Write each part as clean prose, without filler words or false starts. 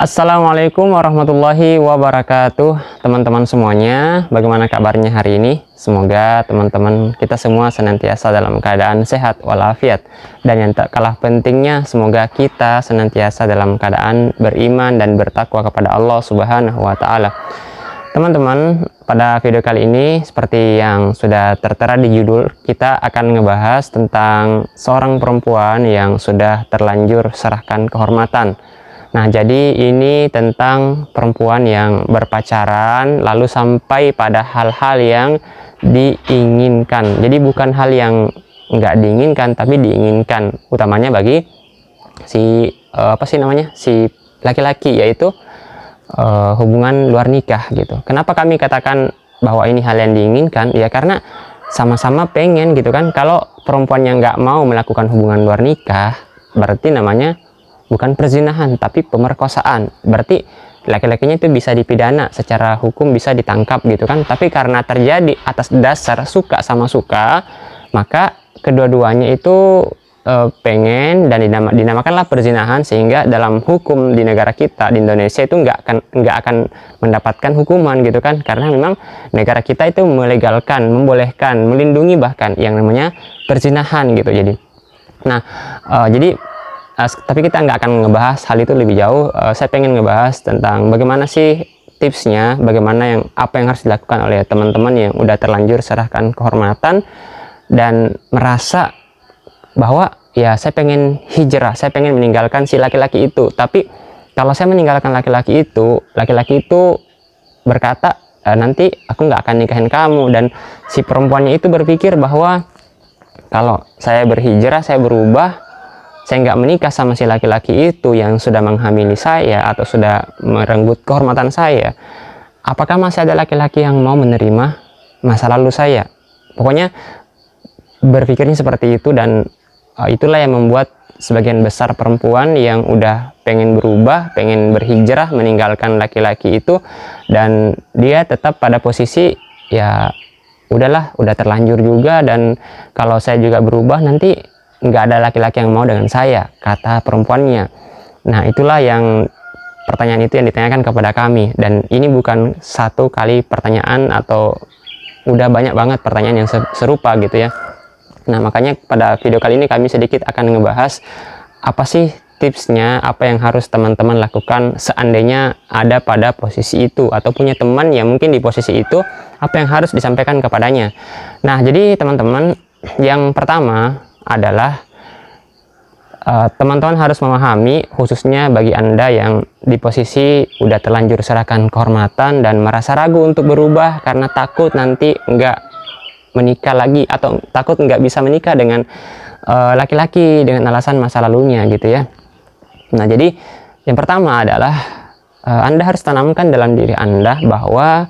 Assalamualaikum warahmatullahi wabarakatuh, teman-teman semuanya. Bagaimana kabarnya hari ini? Semoga teman-teman kita semua senantiasa dalam keadaan sehat walafiat, dan yang tak kalah pentingnya, semoga kita senantiasa dalam keadaan beriman dan bertakwa kepada Allah Subhanahu wa Ta'ala. Teman-teman, pada video kali ini seperti yang sudah tertera di judul, kita akan ngebahas tentang seorang perempuan yang sudah terlanjur serahkan kehormatan. Nah, jadi ini tentang perempuan yang berpacaran lalu sampai pada hal-hal yang diinginkan. Jadi bukan hal yang nggak diinginkan, tapi diinginkan utamanya bagi si si laki-laki, yaitu hubungan luar nikah gitu. Kenapa kami katakan bahwa ini hal yang diinginkan? Ya karena sama-sama pengen gitu kan. Kalau perempuan yang nggak mau melakukan hubungan luar nikah, berarti namanya bukan perzinahan tapi pemerkosaan. Berarti laki-lakinya itu bisa dipidana, secara hukum bisa ditangkap gitu kan. Tapi karena terjadi atas dasar suka sama suka, maka kedua-duanya itu pengen dan dinamakanlah perzinahan, sehingga dalam hukum di negara kita di Indonesia itu nggak akan mendapatkan hukuman gitu kan, karena memang negara kita itu melegalkan, membolehkan, melindungi bahkan yang namanya perzinahan gitu. Jadi tapi kita nggak akan ngebahas hal itu lebih jauh. Saya pengen ngebahas tentang bagaimana sih tipsnya, bagaimana apa yang harus dilakukan oleh teman-teman yang udah terlanjur serahkan kehormatan dan merasa bahwa ya saya pengen hijrah, saya pengen meninggalkan si laki-laki itu. Tapi kalau saya meninggalkan laki-laki itu berkata, nanti aku nggak akan nikahin kamu. Dan si perempuannya itu berpikir bahwa kalau saya berhijrah, saya berubah, saya nggak menikah sama si laki-laki itu yang sudah menghamili saya atau sudah merenggut kehormatan saya, apakah masih ada laki-laki yang mau menerima masa lalu saya? Pokoknya berpikirnya seperti itu, dan itulah yang membuat sebagian besar perempuan yang udah pengen berubah, pengen berhijrah, meninggalkan laki-laki itu, dan dia tetap pada posisi ya udahlah, udah terlanjur juga, dan kalau saya juga berubah nanti nggak ada laki-laki yang mau dengan saya, kata perempuannya. Nah, itulah yang pertanyaan itu yang ditanyakan kepada kami, dan ini bukan satu kali pertanyaan, atau udah banyak banget pertanyaan yang serupa gitu ya. Nah, makanya pada video kali ini kami sedikit akan ngebahas apa sih tipsnya, apa yang harus teman-teman lakukan seandainya ada pada posisi itu, atau punya teman yang mungkin di posisi itu, apa yang harus disampaikan kepadanya. Nah, jadi teman-teman, yang pertama adalah teman-teman harus memahami, khususnya bagi Anda yang di posisi udah terlanjur serahkan kehormatan dan merasa ragu untuk berubah karena takut nanti nggak menikah lagi, atau takut nggak bisa menikah dengan laki-laki dengan alasan masa lalunya gitu ya. Nah, jadi yang pertama adalah Anda harus tanamkan dalam diri Anda bahwa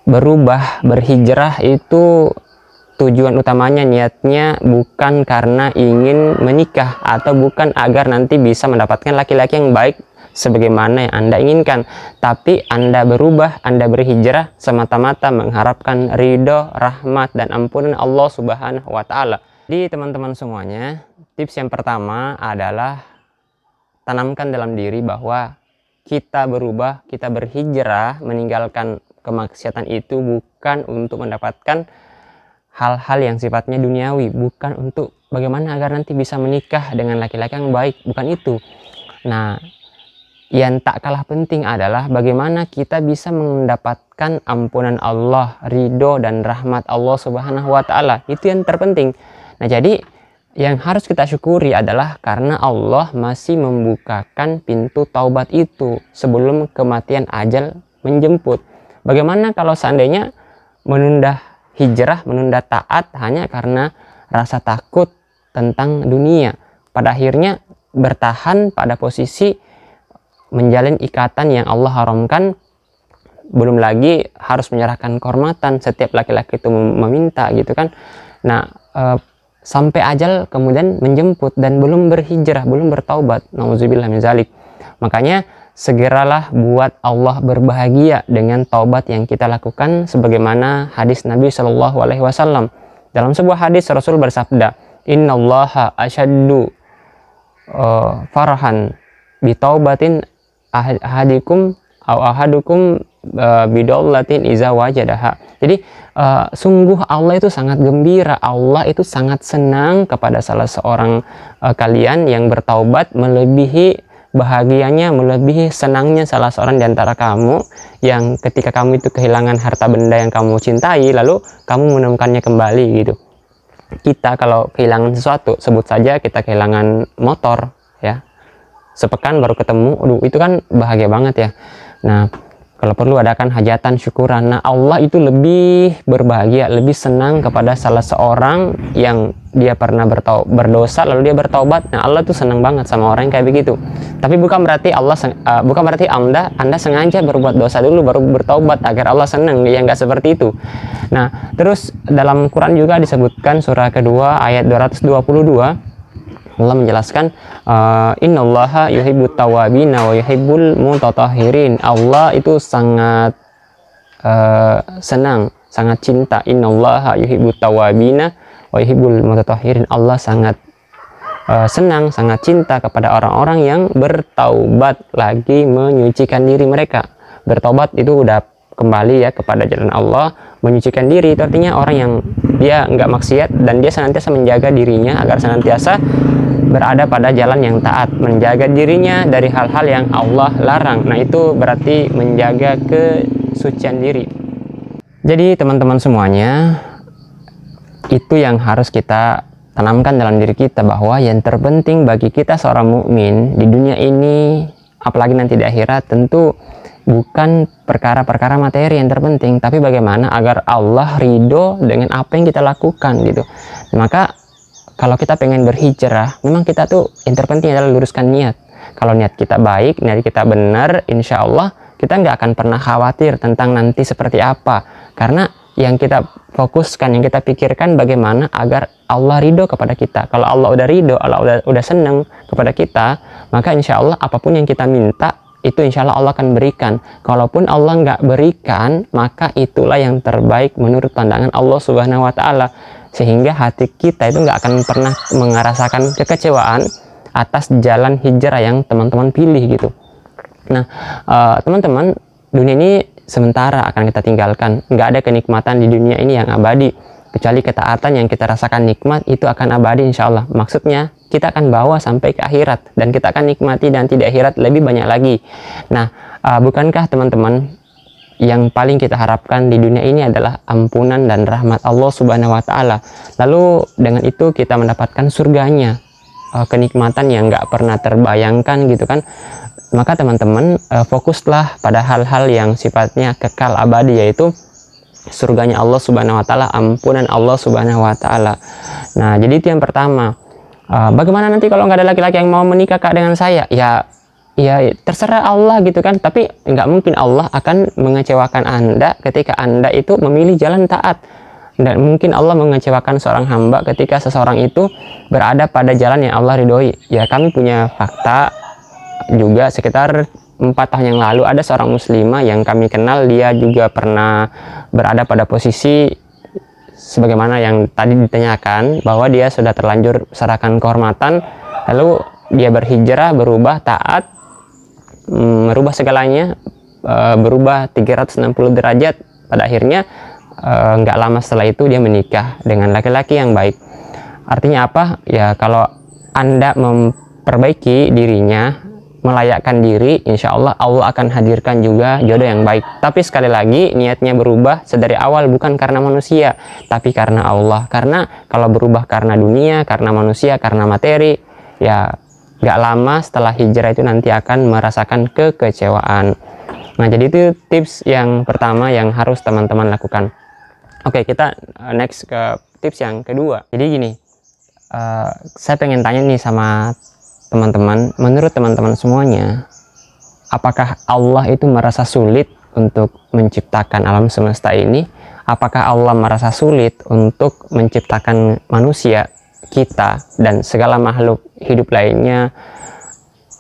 berubah, berhijrah itu tujuan utamanya, niatnya bukan karena ingin menikah, atau bukan agar nanti bisa mendapatkan laki-laki yang baik sebagaimana yang Anda inginkan, tapi Anda berubah, Anda berhijrah semata-mata mengharapkan ridho, rahmat, dan ampunan Allah Subhanahu wa Ta'ala. Jadi teman-teman semuanya, tips yang pertama adalah tanamkan dalam diri bahwa kita berubah, kita berhijrah, meninggalkan kemaksiatan itu bukan untuk mendapatkan hal-hal yang sifatnya duniawi, bukan untuk bagaimana agar nanti bisa menikah dengan laki-laki yang baik, bukan itu. Nah, yang tak kalah penting adalah bagaimana kita bisa mendapatkan ampunan Allah, ridho dan rahmat Allah Subhanahu wa Ta'ala. Itu yang terpenting. Nah, jadi yang harus kita syukuri adalah karena Allah masih membukakan pintu taubat itu sebelum kematian ajal menjemput. Bagaimana kalau seandainya menunda hijrah, menunda taat hanya karena rasa takut tentang dunia, pada akhirnya bertahan pada posisi menjalin ikatan yang Allah haramkan, belum lagi harus menyerahkan kehormatan setiap laki-laki itu meminta gitu kan. Nah, sampai ajal kemudian menjemput dan belum berhijrah, belum bertaubat, nauzubillah min zalik. Makanya segeralah buat Allah berbahagia dengan taubat yang kita lakukan, sebagaimana hadis Nabi Shallallahu Alaihi Wasallam. Dalam sebuah hadis Rasul bersabda, Innallaha asyaddu farhan bitaubatin ahadukum bidallatin iza wajadaha. Jadi sungguh Allah itu sangat gembira, Allah itu sangat senang kepada salah seorang kalian yang bertaubat, melebihi bahagianya, melebihi senangnya salah seorang di antara kamu yang ketika kamu itu kehilangan harta benda yang kamu cintai lalu kamu menemukannya kembali gitu. Kita kalau kehilangan sesuatu, sebut saja kita kehilangan motor ya, sepekan baru ketemu, aduh itu kan bahagia banget ya. Nah kalau perlu adakan hajatan syukuran. Nah Allah itu lebih berbahagia, lebih senang kepada salah seorang yang dia pernah berdosa lalu dia bertaubat. Nah Allah tuh senang banget sama orang yang kayak begitu. Tapi bukan berarti anda sengaja berbuat dosa dulu baru bertaubat agar Allah senang, ya nggak seperti itu. Nah terus dalam Quran juga disebutkan surah kedua ayat 222, Allah menjelaskan innallaha yuhibbut tawabina wa yuhibbul mutatahhirin. Allah itu sangat senang, sangat cinta. Innallaha yuhibbut tawabina wa yuhibbul mutatahhirin. Allah sangat senang, sangat cinta kepada orang-orang yang bertaubat, lagi menyucikan diri mereka. Bertaubat itu udah kembali ya kepada jalan Allah, menyucikan diri itu artinya orang yang dia nggak maksiat dan dia senantiasa menjaga dirinya agar senantiasa berada pada jalan yang taat, menjaga dirinya dari hal-hal yang Allah larang. Nah itu berarti menjaga kesucian diri. Jadi teman-teman semuanya, itu yang harus kita tanamkan dalam diri kita, bahwa yang terpenting bagi kita seorang mukmin di dunia ini, apalagi nanti di akhirat, tentu bukan perkara-perkara materi yang terpenting, tapi bagaimana agar Allah ridho dengan apa yang kita lakukan gitu. Maka kalau kita pengen berhijrah, memang kita tuh yang terpenting adalah luruskan niat. Kalau niat kita baik, niat kita benar, insya Allah kita nggak akan pernah khawatir tentang nanti seperti apa. Karena yang kita fokuskan, yang kita pikirkan bagaimana agar Allah ridho kepada kita. Kalau Allah udah ridho, Allah udah senang kepada kita, maka insya Allah apapun yang kita minta, itu insya Allah akan berikan. Kalaupun Allah nggak berikan, maka itulah yang terbaik menurut pandangan Allah Subhanahu Wa Taala. Sehingga hati kita itu nggak akan pernah merasakan kekecewaan atas jalan hijrah yang teman-teman pilih gitu. Nah teman-teman, dunia ini sementara akan kita tinggalkan. Nggak ada kenikmatan di dunia ini yang abadi, kecuali ketaatan yang kita rasakan nikmat itu akan abadi insya Allah. Maksudnya kita akan bawa sampai ke akhirat dan kita akan nikmati nanti di akhirat lebih banyak lagi. Nah bukankah teman-teman yang paling kita harapkan di dunia ini adalah ampunan dan rahmat Allah Subhanahu Wa Taala. Lalu dengan itu kita mendapatkan surganya, kenikmatan yang nggak pernah terbayangkan gitu kan. Maka teman-teman fokuslah pada hal-hal yang sifatnya kekal abadi, yaitu surganya Allah Subhanahu Wa Taala, ampunan Allah Subhanahu Wa Taala. Nah jadi itu yang pertama. Bagaimana nanti kalau nggak ada laki-laki yang mau menikah Kak dengan saya? Ya terserah Allah gitu kan, tapi nggak mungkin Allah akan mengecewakan Anda ketika Anda itu memilih jalan taat. Dan mungkin Allah mengecewakan seorang hamba ketika seseorang itu berada pada jalan yang Allah ridhoi. Ya kami punya fakta juga, sekitar 4 tahun yang lalu ada seorang muslimah yang kami kenal, dia juga pernah berada pada posisi sebagaimana yang tadi ditanyakan, bahwa dia sudah terlanjur serahkan kehormatan, lalu dia berhijrah, berubah, taat, merubah segalanya, berubah 360 derajat. Pada akhirnya nggak lama setelah itu dia menikah dengan laki-laki yang baik. Artinya apa? Ya kalau Anda memperbaiki dirinya, melayakkan diri, insya Allah Allah akan hadirkan juga jodoh yang baik. Tapi sekali lagi niatnya berubah sedari awal bukan karena manusia, tapi karena Allah. Karena kalau berubah karena dunia, karena manusia, karena materi, ya gak lama setelah hijrah itu nanti akan merasakan kekecewaan. Nah jadi itu tips yang pertama yang harus teman-teman lakukan. Oke, kita next ke tips yang kedua. Jadi gini, saya pengen tanya nih sama teman-teman, menurut teman-teman semuanya, apakah Allah itu merasa sulit untuk menciptakan alam semesta ini? Apakah Allah merasa sulit untuk menciptakan manusia, kita, dan segala makhluk hidup lainnya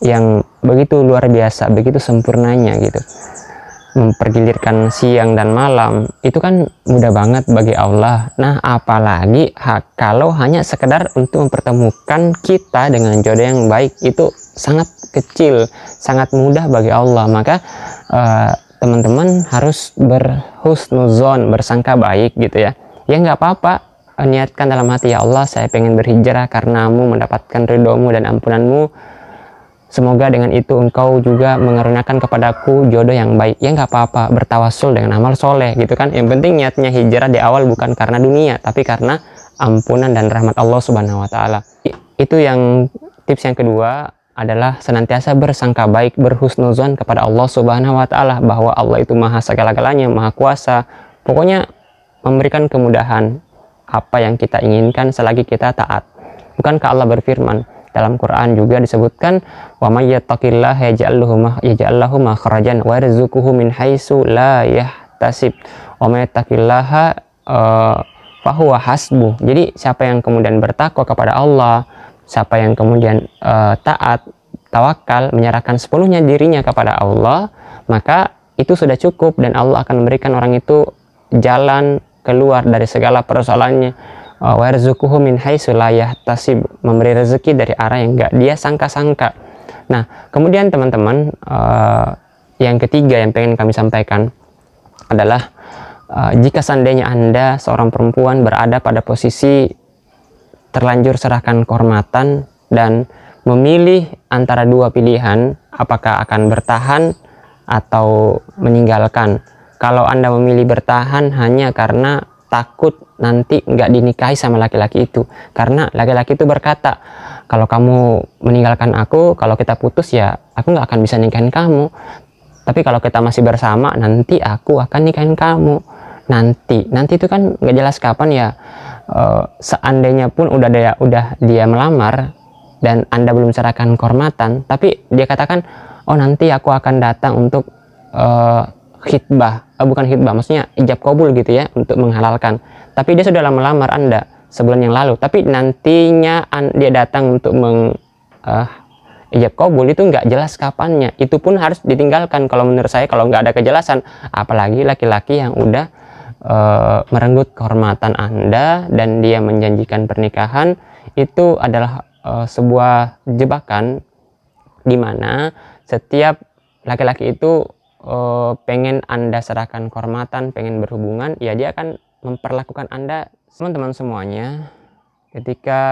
yang begitu luar biasa, begitu sempurnanya gitu, mempergilirkan siang dan malam, itu kan mudah banget bagi Allah. Nah apalagi kalau hanya sekedar untuk mempertemukan kita dengan jodoh yang baik, itu sangat kecil, sangat mudah bagi Allah. Maka teman-teman harus berhusnuzon, bersangka baik gitu ya. Ya nggak apa-apa, niatkan dalam hati, ya Allah saya pengen berhijrah karenamu, mendapatkan ridhomu dan ampunanmu. Semoga dengan itu engkau juga mengaruniakan kepadaku jodoh yang baik. Ya nggak apa-apa, bertawasul dengan amal soleh gitu kan. Yang penting niatnya hijrah di awal bukan karena dunia, tapi karena ampunan dan rahmat Allah Subhanahu wa Ta'ala. Itu yang tips yang kedua adalah senantiasa bersangka baik, berhusnuzon kepada Allah Subhanahu wa Ta'ala, bahwa Allah itu maha segala-galanya, maha kuasa. Pokoknya memberikan kemudahan apa yang kita inginkan selagi kita taat. Bukankah Allah berfirman dalam Quran juga disebutkan, wa may yattaqillaha yaj'al lahu makhrajan wa yarzuquhu min haitsu la yahtasib wa may yattaqillaha fahuwa hasbuh. Jadi siapa yang kemudian bertakwa kepada Allah, siapa yang kemudian taat, tawakal, menyerahkan sepenuhnya dirinya kepada Allah, maka itu sudah cukup dan Allah akan memberikan orang itu jalan keluar dari segala persoalannya. Wa yarzuquhu min haitsu la yahtasib, memberi rezeki dari arah yang enggak dia sangka-sangka. Nah, kemudian teman-teman, yang ketiga yang pengen kami sampaikan adalah jika seandainya Anda seorang perempuan berada pada posisi terlanjur serahkan kehormatan dan memilih antara dua pilihan, apakah akan bertahan atau meninggalkan. Kalau Anda memilih bertahan hanya karena takut nanti nggak dinikahi sama laki-laki itu, karena laki-laki itu berkata, kalau kamu meninggalkan aku, kalau kita putus ya aku nggak akan bisa nikahin kamu, tapi kalau kita masih bersama nanti aku akan nikahin kamu. Nanti itu kan nggak jelas kapan ya. Seandainya pun udah dia melamar dan Anda belum serahkan kehormatan, tapi dia katakan, oh nanti aku akan datang untuk bukan khitbah, maksudnya ijab kabul gitu ya, untuk menghalalkan. Tapi dia sudah melamar Anda sebulan yang lalu, tapi nantinya dia datang untuk ijab kabul, itu nggak jelas kapannya. Itu pun harus ditinggalkan kalau menurut saya, kalau nggak ada kejelasan. Apalagi laki-laki yang udah merenggut kehormatan Anda dan dia menjanjikan pernikahan, itu adalah sebuah jebakan di mana setiap laki-laki itu pengen Anda serahkan kehormatan, pengen berhubungan, ya dia akan memperlakukan Anda. Teman-teman semuanya, ketika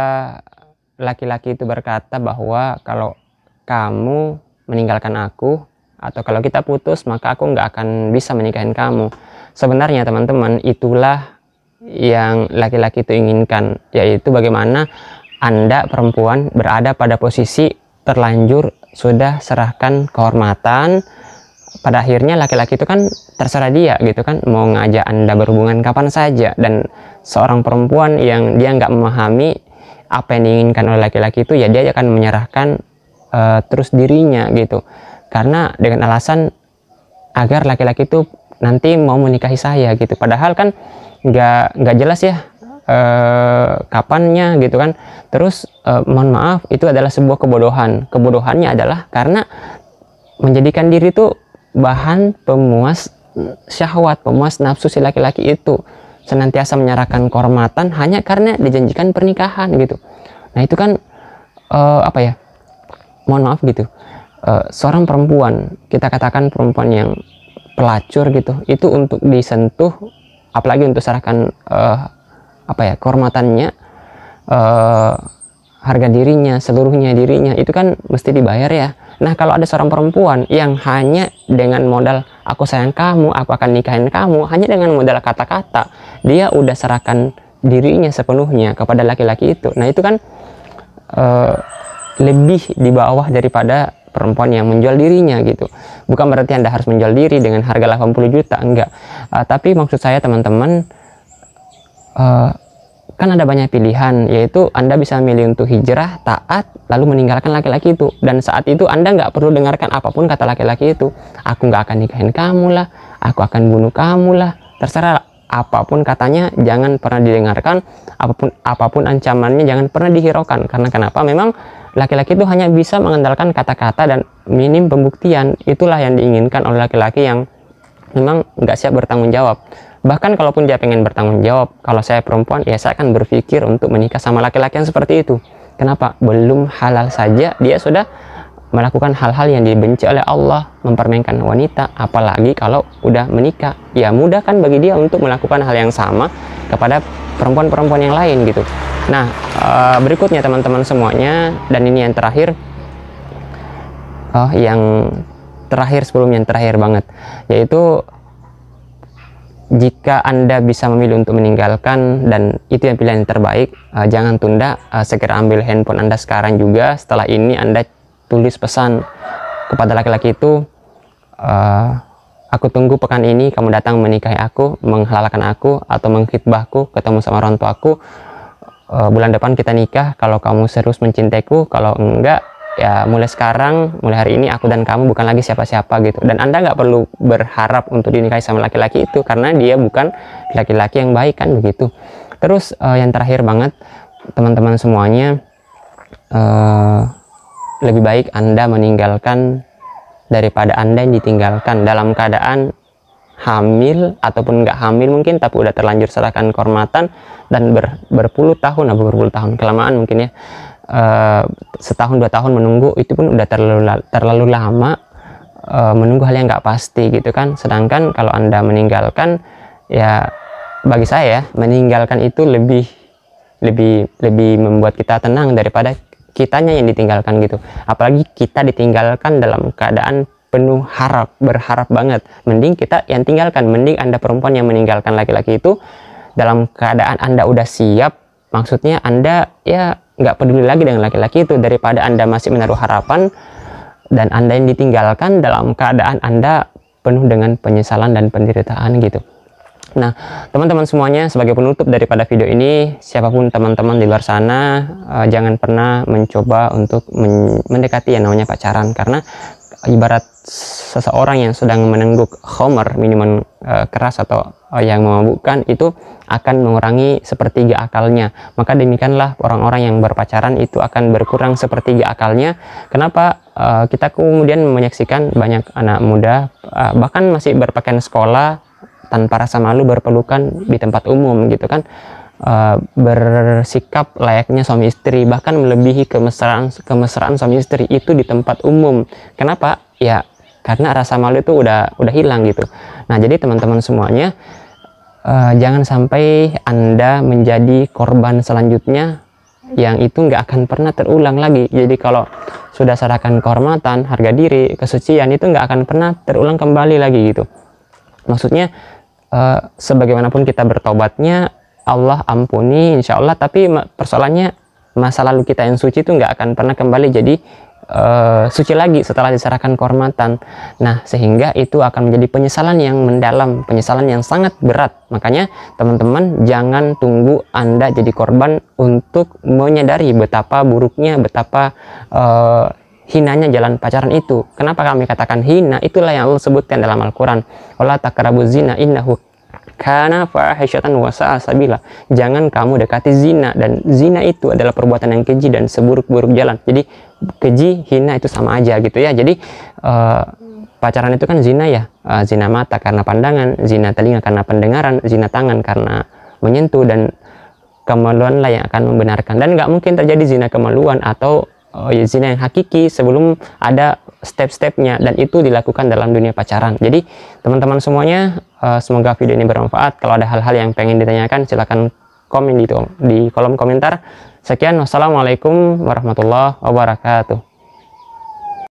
laki-laki itu berkata bahwa kalau kamu meninggalkan aku atau kalau kita putus maka aku nggak akan bisa menikahin kamu, sebenarnya teman-teman itulah yang laki-laki itu inginkan, yaitu bagaimana Anda perempuan berada pada posisi terlanjur sudah serahkan kehormatan. Pada akhirnya laki-laki itu kan terserah dia gitu kan, mau ngajak Anda berhubungan kapan saja. Dan seorang perempuan yang dia nggak memahami apa yang diinginkan oleh laki-laki itu, ya dia akan menyerahkan terus dirinya gitu, karena dengan alasan agar laki-laki itu nanti mau menikahi saya gitu. Padahal kan nggak jelas ya kapannya gitu kan. Terus mohon maaf, itu adalah sebuah kebodohan. Kebodohannya adalah karena menjadikan diri itu bahan pemuas syahwat, pemuas nafsu si laki-laki itu, senantiasa menyerahkan kehormatan hanya karena dijanjikan pernikahan gitu. Nah itu kan apa ya, mohon maaf gitu, seorang perempuan, kita katakan perempuan yang pelacur gitu, itu untuk disentuh, apalagi untuk serahkan apa ya, kehormatannya, harga dirinya, seluruhnya dirinya, itu kan mesti dibayar ya. Nah kalau ada seorang perempuan yang hanya dengan modal aku sayang kamu, aku akan nikahin kamu, hanya dengan modal kata-kata dia udah serahkan dirinya sepenuhnya kepada laki-laki itu, nah itu kan lebih di bawah daripada perempuan yang menjual dirinya gitu. Bukan berarti Anda harus menjual diri dengan harga 80 juta, enggak. Tapi maksud saya teman-teman, kan ada banyak pilihan, yaitu Anda bisa memilih untuk hijrah, taat, lalu meninggalkan laki-laki itu. Dan saat itu Anda nggak perlu dengarkan apapun kata laki-laki itu. Aku nggak akan nikahin kamu lah, aku akan bunuh kamu lah, terserah apapun katanya, jangan pernah didengarkan. Apapun ancamannya jangan pernah dihiraukan. Karena kenapa? Memang laki-laki itu hanya bisa mengandalkan kata-kata dan minim pembuktian. Itulah yang diinginkan oleh laki-laki yang memang nggak siap bertanggung jawab. Bahkan kalaupun dia pengen bertanggung jawab, kalau saya perempuan, ya saya akan berpikir untuk menikah sama laki-laki yang seperti itu. Kenapa? Belum halal saja dia sudah melakukan hal-hal yang dibenci oleh Allah, mempermainkan wanita, apalagi kalau udah menikah. Ya mudah kan bagi dia untuk melakukan hal yang sama kepada perempuan-perempuan yang lain gitu. Nah, berikutnya teman-teman semuanya, dan ini yang terakhir, sebelumnya yang terakhir banget, yaitu jika Anda bisa memilih untuk meninggalkan dan itu yang pilihan yang terbaik, jangan tunda, segera ambil handphone Anda sekarang juga. Setelah ini Anda tulis pesan kepada laki-laki itu, aku tunggu pekan ini kamu datang menikahi aku, menghalalkan aku atau mengkhitbahku, ketemu sama orang tuaku. Bulan depan kita nikah kalau kamu serius mencintaiku, kalau enggak ya mulai sekarang, mulai hari ini aku dan kamu bukan lagi siapa-siapa gitu. Dan Anda nggak perlu berharap untuk dinikahi sama laki-laki itu karena dia bukan laki-laki yang baik kan begitu. Terus yang terakhir banget teman-teman semuanya, lebih baik Anda meninggalkan daripada Anda yang ditinggalkan dalam keadaan hamil ataupun nggak hamil mungkin, tapi udah terlanjur serahkan kehormatan dan berpuluh tahun kelamaan mungkin ya. Setahun 2 tahun menunggu itu pun udah terlalu lama, menunggu hal yang nggak pasti gitu kan. Sedangkan kalau Anda meninggalkan, ya bagi saya meninggalkan itu lebih membuat kita tenang daripada kitanya yang ditinggalkan gitu. Apalagi kita ditinggalkan dalam keadaan penuh berharap banget. Mending kita yang tinggalkan, mending Anda perempuan yang meninggalkan laki-laki itu dalam keadaan Anda udah siap, maksudnya Anda ya nggak peduli lagi dengan laki-laki itu, daripada Anda masih menaruh harapan dan Anda yang ditinggalkan dalam keadaan Anda penuh dengan penyesalan dan penderitaan gitu. Nah teman-teman semuanya, sebagai penutup daripada video ini, siapapun teman-teman di luar sana, jangan pernah mencoba untuk mendekati yang namanya pacaran, karena ibarat seseorang yang sedang menengguk khamar, minuman keras atau yang memabukkan, itu akan mengurangi sepertiga akalnya. Maka demikianlah orang-orang yang berpacaran itu akan berkurang sepertiga akalnya. Kenapa? Kita kemudian menyaksikan banyak anak muda bahkan masih berpakaian sekolah tanpa rasa malu berpelukan di tempat umum gitu kan, bersikap layaknya suami istri, bahkan melebihi kemesraan suami istri itu di tempat umum. Kenapa? Ya karena rasa malu itu udah hilang gitu. Nah jadi teman-teman semuanya, jangan sampai Anda menjadi korban selanjutnya yang itu nggak akan pernah terulang lagi. Jadi kalau sudah serahkan kehormatan, harga diri, kesucian, itu nggak akan pernah terulang kembali lagi gitu. Maksudnya sebagaimanapun kita bertobatnya, Allah ampuni insya Allah, tapi persoalannya masa lalu kita yang suci itu nggak akan pernah kembali jadi suci lagi setelah diserahkan kehormatan. Nah sehingga itu akan menjadi penyesalan yang mendalam, penyesalan yang sangat berat. Makanya teman-teman jangan tunggu Anda jadi korban untuk menyadari betapa buruknya, betapa hinanya jalan pacaran itu. Kenapa kami katakan hina? Itulah yang Allah sebutkan dalam Al-Quran, wala taqrabuz zina innahu kana fahisyatan wa sa'a sabila. Jangan kamu dekati zina, dan zina itu adalah perbuatan yang keji dan seburuk-buruk jalan. Jadi keji, hina itu sama aja gitu ya. Jadi pacaran itu kan zina ya, zina mata karena pandangan, zina telinga karena pendengaran, zina tangan karena menyentuh, dan kemaluanlah yang akan membenarkan. Dan nggak mungkin terjadi zina kemaluan atau zina yang hakiki sebelum ada step-stepnya, dan itu dilakukan dalam dunia pacaran. Jadi teman-teman semuanya, semoga video ini bermanfaat. Kalau ada hal-hal yang pengen ditanyakan, silahkan komen di kolom komentar. Sekian, wassalamualaikum warahmatullahi wabarakatuh.